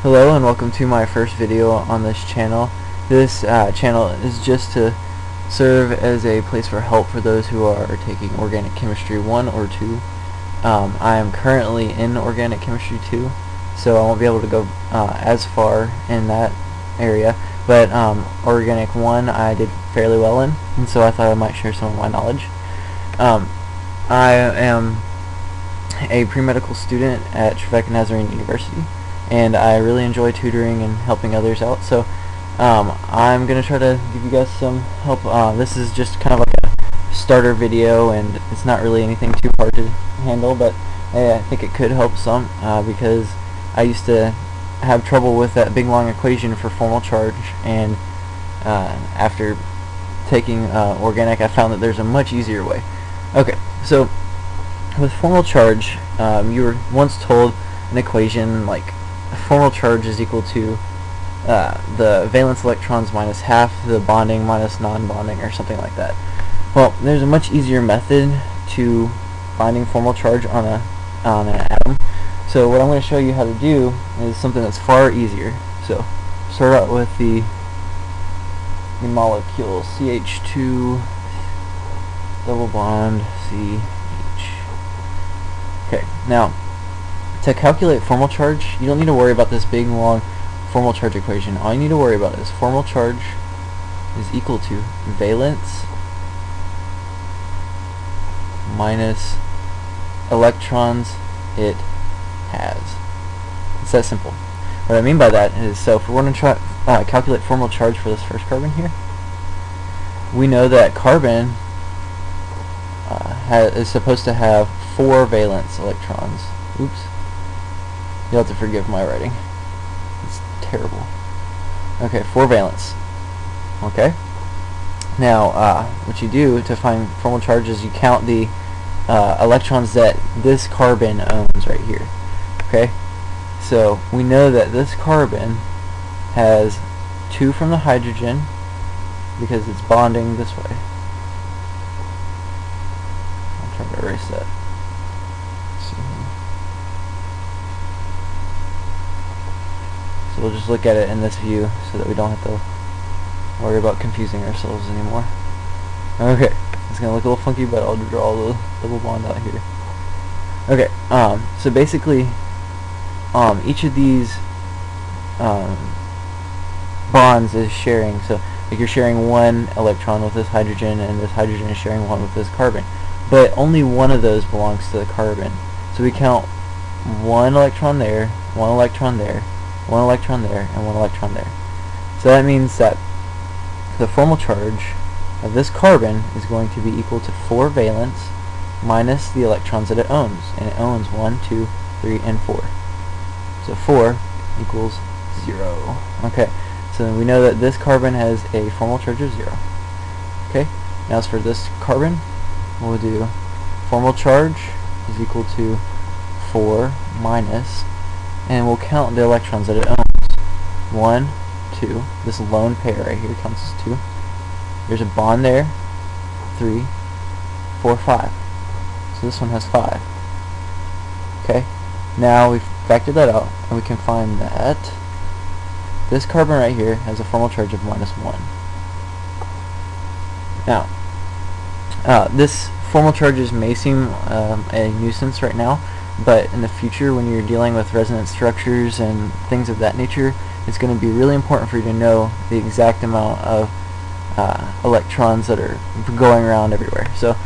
Hello and welcome to my first video on this channel. This channel is just to serve as a place for help for those who are taking Organic Chemistry 1 or 2. I am currently in Organic Chemistry 2, so I won't be able to go as far in that area, but Organic 1 I did fairly well in, and so I thought I might share some of my knowledge. I am a pre-medical student at Trevecca Nazarene University, and I really enjoy tutoring and helping others out, so I'm going to try to give you guys some help. This is just kind of like a starter video, and it's not really anything too hard to handle, but I think it could help some because I used to have trouble with that big long equation for formal charge, and after taking organic I found that there's a much easier way. Okay, so with formal charge, you were once told an equation like formal charge is equal to the valence electrons minus half the bonding minus non-bonding, or something like that. Well, there's a much easier method to finding formal charge on an atom. So what I'm going to show you how to do is something that's far easier. So start out with the molecule CH2 double bond CH. Okay, now to calculate formal charge, you don't need to worry about this big long formal charge equation. All you need to worry about is formal charge is equal to valence minus electrons it has. It's that simple. What I mean by that is, so if we want to try calculate formal charge for this first carbon here, we know that carbon is supposed to have 4 valence electrons. Oops. You'll have to forgive my writing. It's terrible. Okay, 4 valence. Okay. Now, what you do to find formal charge is you count the electrons that this carbon owns right here. Okay. So we know that this carbon has 2 from the hydrogen because it's bonding this way. I'll try to erase that. So we'll just look at it in this view so that we don't have to worry about confusing ourselves anymore. Okay, it's going to look a little funky, but I'll draw the double bond out here. Okay, so basically each of these bonds is sharing, so like you're sharing 1 electron with this hydrogen, and this hydrogen is sharing 1 with this carbon. But only one of those belongs to the carbon. So we count 1 electron there, 1 electron there, 1 electron there, and 1 electron there. So that means that the formal charge of this carbon is going to be equal to 4 valence minus the electrons that it owns. And it owns 1, 2, 3, and 4. So 4 equals 0. Okay, so then we know that this carbon has a formal charge of 0. Okay, now as for this carbon, we'll do formal charge is equal to 4 minus, and we'll count the electrons that it owns. 1, 2, this lone pair right here counts as 2. There's a bond there. 3, 4, 5. So this one has 5. Okay, now we've factored that out, and we can find that this carbon right here has a formal charge of minus 1. Now, this formal charges may seem a nuisance right now, but in the future, when you're dealing with resonance structures and things of that nature, it's going to be really important for you to know the exact amount of electrons that are going around everywhere. So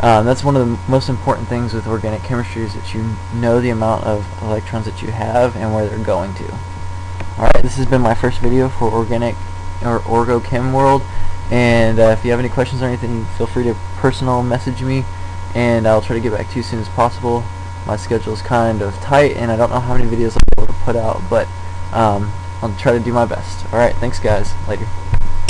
that's one of the most important things with organic chemistry, is that you know the amount of electrons that you have and where they're going to. Alright, this has been my first video for Organic or orgochemworld, and if you have any questions or anything, feel free to personal message me, and I'll try to get back to you as soon as possible. My schedule is kind of tight, and I don't know how many videos I'll be able to put out, but I'll try to do my best. Alright, thanks guys. Later.